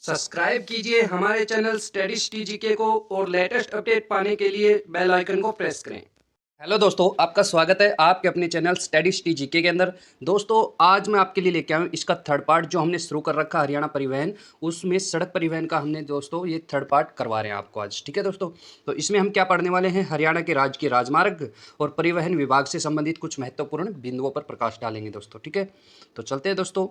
Subscribe कीजिए हमारे channel studies टीजीके को और लेटेस्ट अपडेट पाने के लिए बेल आइकन को प्रेस करें। हेलो दोस्तों, आपका स्वागत है आपके अपने चैनल स्टडीज टीजीके के अंदर। दोस्तों, आज मैं आपके लिए लेके आया हूँ इसका थर्ड पार्ट जो हमने शुरू कर रखा हरियाणा परिवहन, उसमें सड़क परिवहन का हमने दोस्तों ये थर्ड पार्ट करवा रहे हैं आपको आज। ठीक है दोस्तों, तो इसमें हम क्या पढ़ने वाले हैं, हरियाणा के राजकीय राजमार्ग और परिवहन विभाग से संबंधित कुछ महत्वपूर्ण बिंदुओं पर प्रकाश डालेंगे दोस्तों। ठीक है, तो चलते हैं दोस्तों।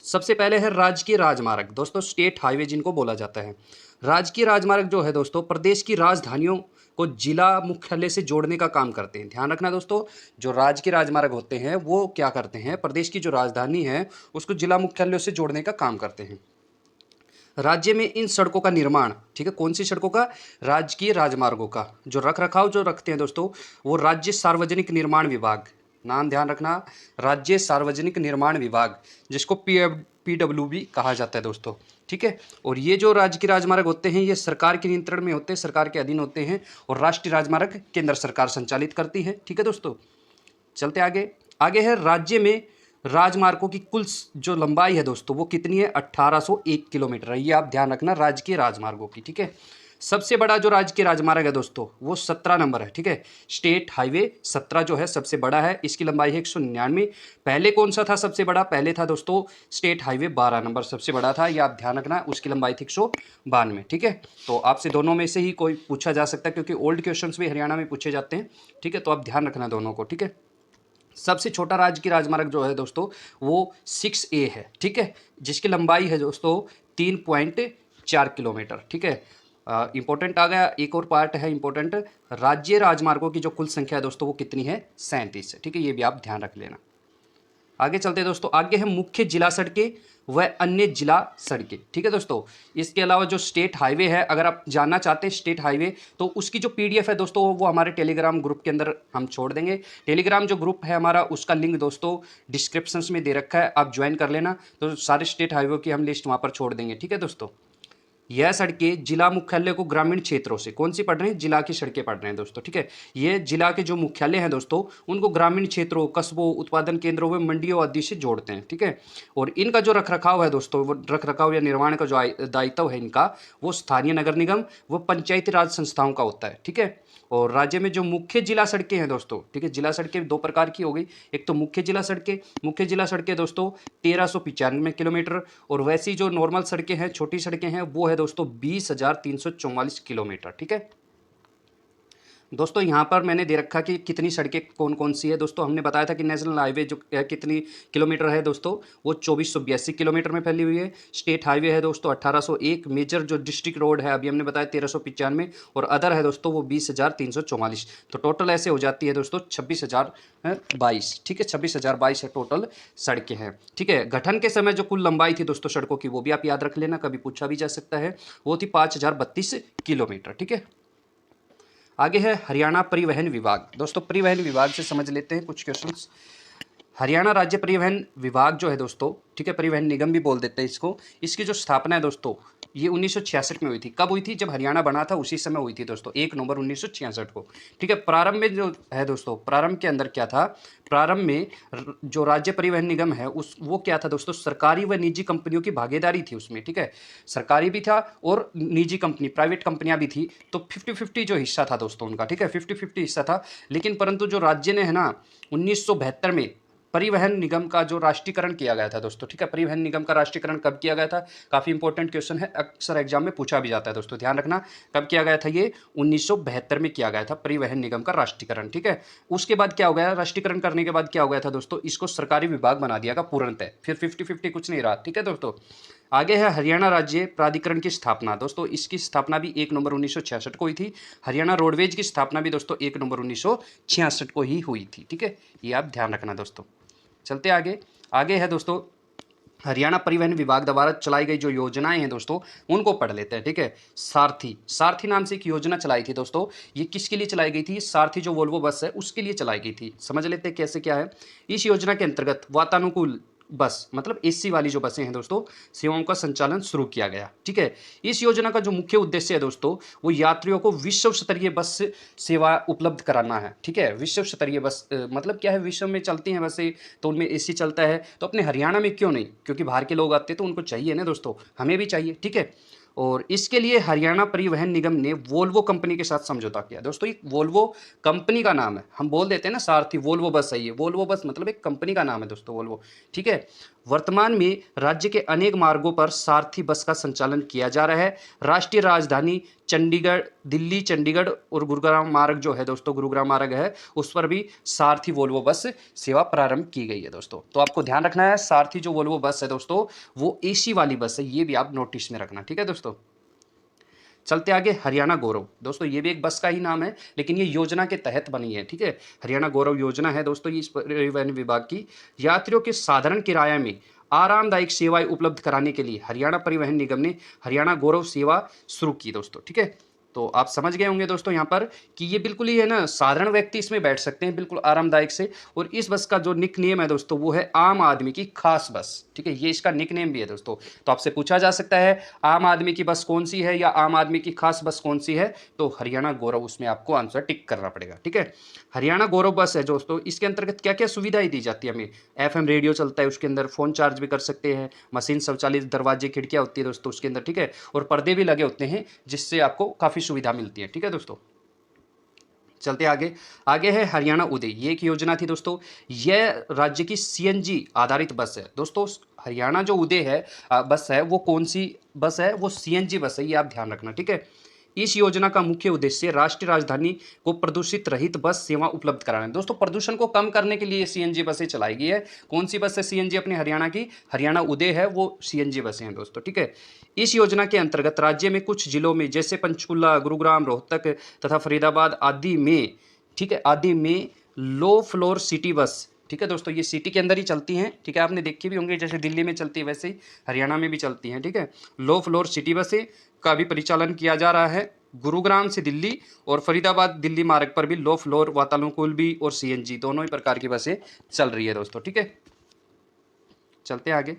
सबसे पहले है राजकीय राजमार्ग। दोस्तों, स्टेट हाईवे जिनको बोला जाता है। राजकीय राजमार्ग जो है दोस्तों, प्रदेश की राजधानियों को जिला मुख्यालय से जोड़ने का काम करते हैं। ध्यान रखना दोस्तों, जो राजकीय राजमार्ग होते हैं वो क्या करते हैं, प्रदेश की जो राजधानी है उसको जिला मुख्यालयों से जोड़ने का काम करते हैं। राज्य में इन सड़कों का निर्माण, ठीक है, कौन सी सड़कों का, राजकीय राजमार्गों का जो रख रखाव जो रखते हैं दोस्तों, वो राज्य सार्वजनिक निर्माण विभाग, नाम ध्यान रखना, राज्य सार्वजनिक निर्माण विभाग, जिसको पीडब्ल्यूबी कहा जाता है दोस्तों। ठीक है, और ये जो राजकीय राजमार्ग होते हैं ये सरकार के नियंत्रण में होते हैं, सरकार के अधीन होते हैं, और राष्ट्रीय राजमार्ग केंद्र सरकार संचालित करती है। ठीक है दोस्तों, चलते आगे। आगे है राज्य में राजमार्गों की कुल जो लंबाई है दोस्तों वो कितनी है, 1801 किलोमीटर है। ये आप ध्यान रखना राजकीय राजमार्गों की। ठीक है, सबसे बड़ा जो राजकीय राजमार्ग है दोस्तों वो 17 नंबर है। ठीक है, स्टेट हाईवे 17 जो है सबसे बड़ा है, इसकी लंबाई है 199। पहले कौन सा था सबसे बड़ा, पहले था दोस्तों स्टेट हाईवे 12 नंबर सबसे बड़ा था, ये आप ध्यान रखना, उसकी लंबाई थी 192। ठीक है, तो आपसे दोनों में से ही कोई पूछा जा सकता है क्योंकि ओल्ड क्वेश्चंस भी हरियाणा में पूछे जाते हैं। ठीक है, तो आप ध्यान रखना दोनों को। ठीक है, सबसे छोटा राजकीय राजमार्ग जो है दोस्तों वो 6A है। ठीक है, जिसकी लंबाई है दोस्तों 3.4 किलोमीटर। ठीक है, इंपॉर्टेंट आ गया, एक और पार्ट है इंपॉर्टेंट, राज्य राजमार्गों की जो कुल संख्या है दोस्तों वो कितनी है, 37 है। ठीक है, ये भी आप ध्यान रख लेना। आगे चलते हैं दोस्तों, आगे है मुख्य जिला सड़कें व अन्य जिला सड़कें। ठीक है दोस्तों, इसके अलावा जो स्टेट हाईवे है, अगर आप जानना चाहते हैं स्टेट हाईवे तो उसकी जो पीडीएफ है दोस्तों वो हमारे टेलीग्राम ग्रुप के अंदर हम छोड़ देंगे। टेलीग्राम जो ग्रुप है हमारा उसका लिंक दोस्तों डिस्क्रिप्शन में दे रखा है, आप ज्वाइन कर लेना, तो सारे स्टेट हाईवे की हम लिस्ट वहाँ पर छोड़ देंगे। ठीक है दोस्तों, यह सड़कें जिला मुख्यालय को ग्रामीण क्षेत्रों से, कौन सी पढ़ रहे हैं, जिला की सड़कें पढ़ रहे हैं दोस्तों। ठीक है, ये जिला के जो मुख्यालय हैं दोस्तों उनको ग्रामीण क्षेत्रों, कस्बों, उत्पादन केंद्रों व मंडियों आदि से जोड़ते हैं। ठीक है, और इनका जो रखरखाव है दोस्तों, वो रखरखाव या निर्माण का जो दायित्व है इनका वो स्थानीय नगर निगम व पंचायती राज संस्थाओं का होता है। ठीक है, और राज्य में जो मुख्य जिला सड़कें हैं दोस्तों, ठीक है, जिला सड़कें दो प्रकार की हो गई, एक तो मुख्य जिला सड़कें, मुख्य जिला सड़कें दोस्तों 1395 किलोमीटर, और वैसी जो नॉर्मल सड़कें हैं, छोटी सड़कें हैं, वो है दोस्तों 20,344 किलोमीटर। ठीक है दोस्तों, यहाँ पर मैंने दे रखा कि कितनी सड़कें कौन कौन सी है दोस्तों। हमने बताया था कि नेशनल हाईवे जो है कितनी किलोमीटर है दोस्तों, वो 2482 किलोमीटर में फैली हुई है। स्टेट हाईवे है दोस्तों 1801, मेजर जो डिस्ट्रिक्ट रोड है अभी हमने बताया 1395, और अदर है दोस्तों वो 20,344। तो टोटल ऐसे हो जाती है दोस्तों 26,022। ठीक है, 26,022 है टोटल सड़कें हैं। ठीक है, गठन के समय जो कुल लंबाई थी दोस्तों सड़कों की वो भी आप याद रख लेना, कभी पूछा भी जा सकता है, वो थी 5,032 किलोमीटर। ठीक है, आगे है हरियाणा परिवहन विभाग। दोस्तों, परिवहन विभाग से समझ लेते हैं कुछ क्वेश्चंस। हरियाणा राज्य परिवहन विभाग जो है दोस्तों, ठीक है, परिवहन निगम भी बोल देते हैं इसको, इसकी जो स्थापना है दोस्तों ये 1966 में हुई थी। कब हुई थी, जब हरियाणा बना था उसी समय हुई थी दोस्तों, 1 नवंबर 1966 को। ठीक है, प्रारंभ में जो है दोस्तों, प्रारंभ के अंदर क्या था, प्रारंभ में जो राज्य परिवहन निगम है उस वो क्या था दोस्तों, सरकारी व निजी कंपनियों की भागीदारी थी उसमें। ठीक है, सरकारी भी था और निजी कंपनी, प्राइवेट कंपनियां भी थी, तो 50-50 जो हिस्सा था दोस्तों उनका। ठीक है, 50-50 हिस्सा था, लेकिन परंतु जो राज्य ने है ना 1972 में परिवहन निगम का जो राष्ट्रीयकरण किया गया था दोस्तों। ठीक है, परिवहन निगम का राष्ट्रीयकरण कब किया गया था, काफ़ी इंपॉर्टेंट क्वेश्चन है, अक्सर एग्जाम में पूछा भी जाता है दोस्तों, ध्यान रखना कब किया गया था, ये 1972 में किया गया था परिवहन निगम का राष्ट्रीयकरण। ठीक है, उसके बाद क्या हो गया, राष्ट्रीयकरण करने के बाद क्या हो गया था दोस्तों, इसको सरकारी विभाग बना दिया गया पूर्णतः, फिर 50-50 कुछ नहीं रहा। ठीक है दोस्तों, आगे है हरियाणा राज्य प्राधिकरण की स्थापना। दोस्तों, इसकी स्थापना भी 1 नवंबर 1966 को हुई थी। हरियाणा रोडवेज की स्थापना भी दोस्तों 1 नवंबर 1966 को ही हुई थी। ठीक है, ये आप ध्यान रखना दोस्तों। चलते आगे, आगे है दोस्तों हरियाणा परिवहन विभाग द्वारा चलाई गई जो योजनाएं हैं दोस्तों उनको पढ़ लेते हैं। ठीक है, सारथी, सारथी नाम से एक योजना चलाई थी दोस्तों, ये किसके लिए चलाई गई थी, सारथी जो वोल्वो बस है उसके लिए चलाई गई थी। समझ लेते हैं कैसे क्या है। इस योजना के अंतर्गत वातानुकूल बस मतलब एसी वाली जो बसें हैं दोस्तों, सेवाओं का संचालन शुरू किया गया। ठीक है, इस योजना का जो मुख्य उद्देश्य है दोस्तों, वो यात्रियों को विश्व स्तरीय बस सेवा उपलब्ध कराना है। ठीक है, विश्व स्तरीय बस मतलब क्या है, विश्व में चलती हैं बसें तो उनमें एसी चलता है, तो अपने हरियाणा में क्यों नहीं, क्योंकि बाहर के लोग आते हैं तो उनको चाहिए ना दोस्तों, हमें भी चाहिए। ठीक है, और इसके लिए हरियाणा परिवहन निगम ने वोल्वो कंपनी के साथ समझौता किया। दोस्तों ये वोल्वो कंपनी का नाम है, हम बोल देते हैं ना सारथी वोल्वो बस है, ये वोल्वो बस मतलब एक कंपनी का नाम है दोस्तों, वोल्वो। ठीक है, वर्तमान में राज्य के अनेक मार्गों पर सारथी बस का संचालन किया जा रहा है। राष्ट्रीय राजधानी चंडीगढ़, दिल्ली चंडीगढ़ और गुरुग्राम मार्ग जो है दोस्तों, गुरुग्राम मार्ग है, उस पर भी सारथी वोल्वो बस सेवा प्रारंभ की गई है दोस्तों। तो आपको ध्यान रखना है, सारथी जो वोल्वो बस है दोस्तों, वो एसी वाली बस है, ये भी आप नोटिस में रखना। ठीक है दोस्तों, चलते आगे, हरियाणा गौरव। दोस्तों ये भी एक बस का ही नाम है, लेकिन ये योजना के तहत बनी है। ठीक है, हरियाणा गौरव योजना है दोस्तों, ये इस परिवहन विभाग की यात्रियों के साधारण किराया में आरामदायक सेवाएं उपलब्ध कराने के लिए हरियाणा परिवहन निगम ने हरियाणा गौरव सेवा शुरू की दोस्तों। ठीक है, तो आप समझ गए होंगे दोस्तों यहाँ पर कि ये बिल्कुल ही है ना, साधारण व्यक्ति इसमें बैठ सकते हैं बिल्कुल आरामदायक से। और इस बस का जो निक नेम है दोस्तों, वो है आम आदमी की खास बस। ठीक है, ये इसका निक नेम भी है दोस्तों। तो आपसे पूछा जा सकता है आम आदमी की बस कौन सी है या आम आदमी की खास बस कौन सी है, तो हरियाणा गौरव, उसमें आपको आंसर टिक करना पड़ेगा। ठीक है, हरियाणा गौरव बस है दोस्तों, इसके अंतर्गत क्या क्या सुविधाएं दी जाती है हमें, एफएम रेडियो चलता है उसके अंदर, फोन चार्ज भी कर सकते हैं, मशीन स्वचालित दरवाजे खिड़कियां होती है दोस्तों उसके अंदर। ठीक है, और पर्दे भी लगे होते हैं जिससे आपको काफ़ी सुविधा मिलती है। ठीक है दोस्तों, चलते आगे। आगे है हरियाणा उदय, ये एक योजना थी दोस्तों, यह राज्य की सीएनजी आधारित बस है दोस्तों। हरियाणा जो उदय है बस है, वो कौन सी बस है, वो सीएनजी बस है, ये आप ध्यान रखना। ठीक है, इस योजना का मुख्य उद्देश्य राष्ट्रीय राजधानी को प्रदूषित रहित बस सेवा उपलब्ध कराना है दोस्तों। प्रदूषण को कम करने के लिए सीएनजी बसें चलाई गई है। कौन सी बस है सीएनजी अपने हरियाणा की, हरियाणा उदय है, वो सीएनजी बसें हैं दोस्तों। ठीक है, इस योजना के अंतर्गत राज्य में कुछ जिलों में जैसे पंचकुला, गुरुग्राम, रोहतक तथा फरीदाबाद आदि में, ठीक है, आदि में लो फ्लोर सिटी बस, ठीक है दोस्तों, ये सिटी के अंदर ही चलती हैं। ठीक है, आपने देखी भी होंगी, जैसे दिल्ली में चलती है वैसे ही हरियाणा में भी चलती हैं। ठीक है, लो फ्लोर सिटी बसें का भी परिचालन किया जा रहा है। गुरुग्राम से दिल्ली और फरीदाबाद दिल्ली मार्ग पर भी लो फ्लोर, वातानुकूल भी और सीएनजी दोनों ही प्रकार की बसें चल रही है दोस्तों। ठीक है, चलते हैं आगे।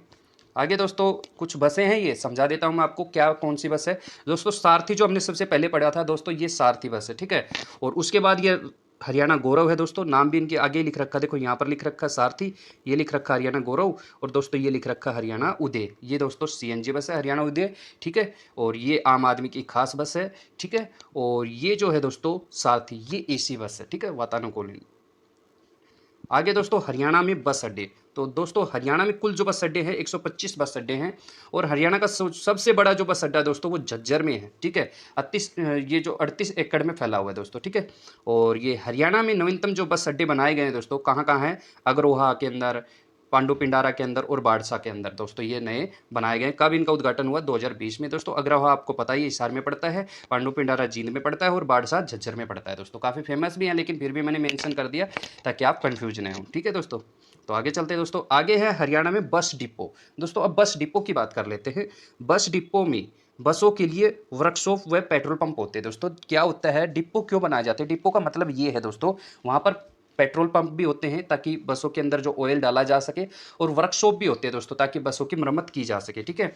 आगे दोस्तों कुछ बसें हैं, ये समझा देता हूँ मैं आपको क्या कौन सी बस है दोस्तों। सारथी जो हमने सबसे पहले पढ़ा था दोस्तों, ये सारथी बस है। ठीक है, और उसके बाद ये हरियाणा गौरव है दोस्तों, नाम भी इनके आगे लिख रखा, देखो यहाँ पर लिख रखा सारथी, ये लिख रखा हरियाणा गौरव, और दोस्तों ये लिख रखा हरियाणा उदय, ये दोस्तों सीएनजी बस है हरियाणा उदय। ठीक है, और ये आम आदमी की खास बस है। ठीक है, और ये जो है दोस्तों सारथी, ये एसी बस है। ठीक है, वातानुकूलित। आगे दोस्तों हरियाणा में बस अड्डे, तो दोस्तों हरियाणा में कुल जो बस अड्डे हैं 125 बस अड्डे हैं, और हरियाणा का सबसे बड़ा जो बस अड्डा है दोस्तों, वो झज्जर में है। ठीक है, 38 ये जो 38 एकड़ में फैला हुआ है दोस्तों। ठीक है, और ये हरियाणा में नवीनतम जो बस अड्डे बनाए गए हैं दोस्तों, कहाँ कहाँ हैं, अग्रोहा के अंदर, पांडु पिंडारा के अंदर और बाड़सा के अंदर दोस्तों, ये नए बनाए गए। कब इनका उद्घाटन हुआ, 2020 में दोस्तों। अग्रोहा आपको पता ही हिसार में पड़ता है, पांडु पिंडारा जींद में पड़ता है, और बाड़सा झज्जर में पड़ता है दोस्तों। काफ़ी फेमस भी है, लेकिन फिर भी मैंने मेंशन कर दिया ताकि आप कंफ्यूज नहीं हो। ठीक है दोस्तों, तो आगे चलते हैं दोस्तों। आगे है हरियाणा में बस डिपो दोस्तों। अब बस डिपो की बात कर लेते हैं। बस डिपो में बसों के लिए वर्कशॉप व पेट्रोल पंप होते हैं दोस्तों। क्या होता है, डिपो क्यों बनाए जाते हैं, डिपो का मतलब ये है दोस्तों, वहाँ पर पेट्रोल पंप भी होते हैं ताकि बसों के अंदर जो ऑयल डाला जा सके, और वर्कशॉप भी होते हैं दोस्तों ताकि बसों की मरम्मत की जा सके। ठीक है,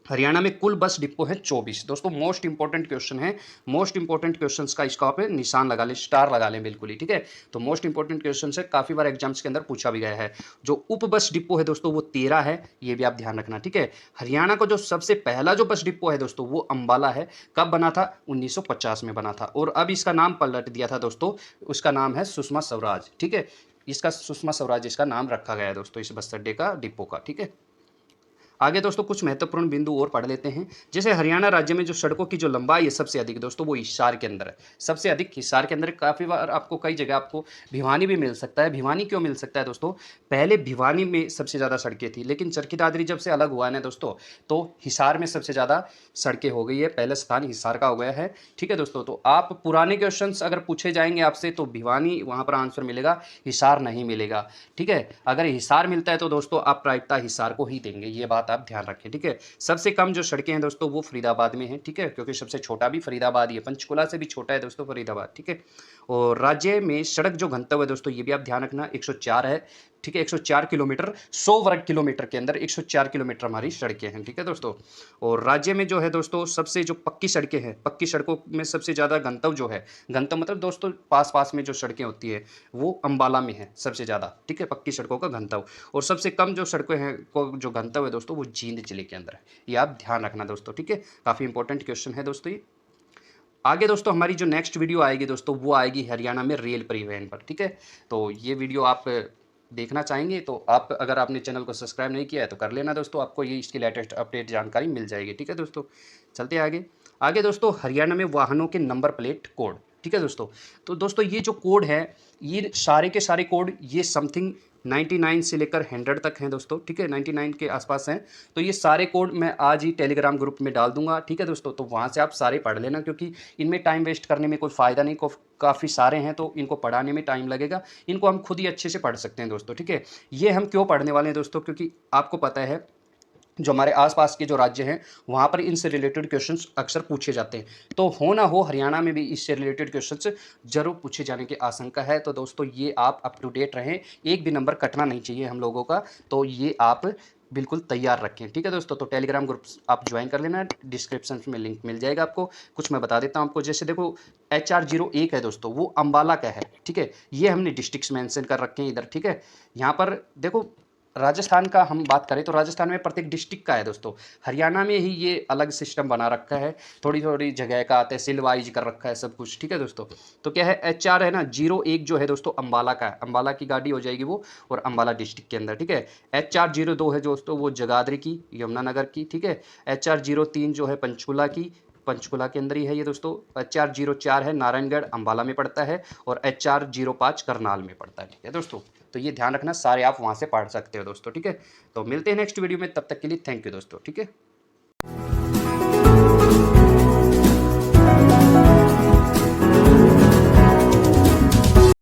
हरियाणा में कुल बस डिपो है 24 दोस्तों। मोस्ट इंपॉर्टेंट क्वेश्चन है, मोस्ट इंपॉर्टेंट क्वेश्चन का इसका पे निशान लगा लें, स्टार लगा लें बिल्कुल ही। ठीक है, तो मोस्ट इंपॉर्टेंट क्वेश्चन है, काफी बार एग्जाम्स के अंदर पूछा भी गया है। जो उप बस डिपो है दोस्तों, वो 13 है, ये भी आप ध्यान रखना। ठीक है, हरियाणा का जो सबसे पहला जो बस डिपो है दोस्तों, वो अंबाला है। कब बना था, 1950 में बना था, और अब इसका नाम पलट दिया था दोस्तों, उसका नाम है सुषमा स्वराज। ठीक है, इसका सुषमा स्वराज इसका नाम रखा गया है दोस्तों, इस बस अड्डे का, डिपो का। ठीक है, आगे दोस्तों कुछ महत्वपूर्ण बिंदु और पढ़ लेते हैं। जैसे हरियाणा राज्य में जो सड़कों की जो लंबाई है सबसे अधिक दोस्तों, वो हिसार के अंदर है। सबसे अधिक हिसार के अंदर। काफ़ी बार आपको कई जगह आपको भिवानी भी मिल सकता है। भिवानी क्यों मिल सकता है दोस्तों, पहले भिवानी में सबसे ज़्यादा सड़कें थी, लेकिन चरखी दादरी जब से अलग हुआ है ना दोस्तों, तो हिसार में सबसे ज़्यादा सड़कें हो गई है। पहला स्थान हिसार का हो गया है। ठीक है दोस्तों, तो आप पुराने क्वेश्चन अगर पूछे जाएंगे आपसे, तो भिवानी वहाँ पर आंसर मिलेगा, हिसार नहीं मिलेगा। ठीक है, अगर हिसार मिलता है तो दोस्तों आप प्रायिकता हिसार को ही देंगे, ये बात आप ध्यान रखें। ठीक है, सबसे कम जो सड़कें हैं दोस्तों, वो फरीदाबाद में है। ठीक है, क्योंकि सबसे छोटा भी फरीदाबाद ही है, पंचकुला से भी छोटा है दोस्तों फरीदाबाद। ठीक है, और राज्य में सड़क जो घनत्व है दोस्तों, ये भी आप ध्यान रखना, 104 है। ठीक है। 104 किलोमीटर 100 वर्ग किलोमीटर के अंदर 104 किलोमीटर हमारी सड़कें हैं, ठीक है दोस्तों। और राज्य में जो है दोस्तों सबसे जो पक्की सड़कें हैं, पक्की सड़कों में सबसे ज़्यादा गंतव्य जो है, गंतव्य मतलब दोस्तों पास पास में जो सड़कें होती है वो अम्बाला में है सबसे ज़्यादा, ठीक है, पक्की सड़कों का गंतव्य। और सबसे कम जो सड़कें हैं को जो गंतव्य है दोस्तों वो जींद जिले के अंदर है। ये आप ध्यान रखना दोस्तों, ठीक है। काफ़ी इंपॉर्टेंट क्वेश्चन है दोस्तों ये। आगे दोस्तों हमारी जो नेक्स्ट वीडियो आएगी दोस्तों वो आएगी हरियाणा में रेल परिवहन पर, ठीक है। तो ये वीडियो आप देखना चाहेंगे तो आप, अगर आपने चैनल को सब्सक्राइब नहीं किया है तो कर लेना दोस्तों, आपको ये इसकी लेटेस्ट अपडेट जानकारी मिल जाएगी, ठीक है दोस्तों। चलते हैं आगे। आगे दोस्तों हरियाणा में वाहनों के नंबर प्लेट कोड, ठीक है दोस्तों। तो दोस्तों ये जो कोड है, ये सारे के सारे कोड ये समथिंग 99 से लेकर 100 तक हैं दोस्तों, ठीक है, 99 के आसपास हैं। तो ये सारे कोड मैं आज ही टेलीग्राम ग्रुप में डाल दूंगा, ठीक है दोस्तों। तो वहाँ से आप सारे पढ़ लेना, क्योंकि इनमें टाइम वेस्ट करने में कोई फ़ायदा नहीं, काफ़ी सारे हैं तो इनको पढ़ाने में टाइम लगेगा। इनको हम खुद ही अच्छे से पढ़ सकते हैं दोस्तों, ठीक है। ये हम क्यों पढ़ने वाले हैं दोस्तों, क्योंकि आपको पता है जो हमारे आसपास के जो राज्य हैं वहाँ पर इनसे रिलेटेड क्वेश्चंस अक्सर पूछे जाते हैं। तो हो ना हो हरियाणा में भी इससे रिलेटेड क्वेश्चंस जरूर पूछे जाने की आशंका है। तो दोस्तों ये आप अप टू डेट रहें, एक भी नंबर कटना नहीं चाहिए हम लोगों का, तो ये आप बिल्कुल तैयार रखें, ठीक है दोस्तों। तो टेलीग्राम ग्रुप आप ज्वाइन कर लेना, डिस्क्रिप्शन में लिंक मिल जाएगा आपको। कुछ मैं बता देता हूँ आपको, जैसे देखो HR01 है दोस्तों, वो अम्बाला का है, ठीक है। ये हमने डिस्ट्रिक्ट्स मेंशन कर रखे हैं इधर, ठीक है। यहाँ पर देखो राजस्थान का हम बात करें तो राजस्थान में प्रत्येक डिस्ट्रिक्ट का है दोस्तों। हरियाणा में ही ये अलग सिस्टम बना रखा है, थोड़ी थोड़ी जगह का तहसील वाइज कर रखा है सब कुछ, ठीक है दोस्तों। तो क्या है HR है ना 01 जो है दोस्तों अम्बाला का है, अम्बाला की गाड़ी हो जाएगी वो, और अम्बाला डिस्ट्रिक्ट के अंदर, ठीक है। HR02 है दोस्तों वो जगाधरी की, यमुनानगर की, ठीक है। HR03 जो है पंचकुला की, पंचकुला के अंदर ही है ये दोस्तों। HR04 है नारायणगढ़, अम्बाला में पड़ता है। और HR05 करनाल में पड़ता है, ठीक है दोस्तों। तो ये ध्यान रखना, सारे आप वहाँ से पढ़ सकते हो दोस्तों, ठीक है। तो मिलते हैं नेक्स्ट वीडियो में, तब तक के लिए थैंक यू दोस्तों, ठीक है।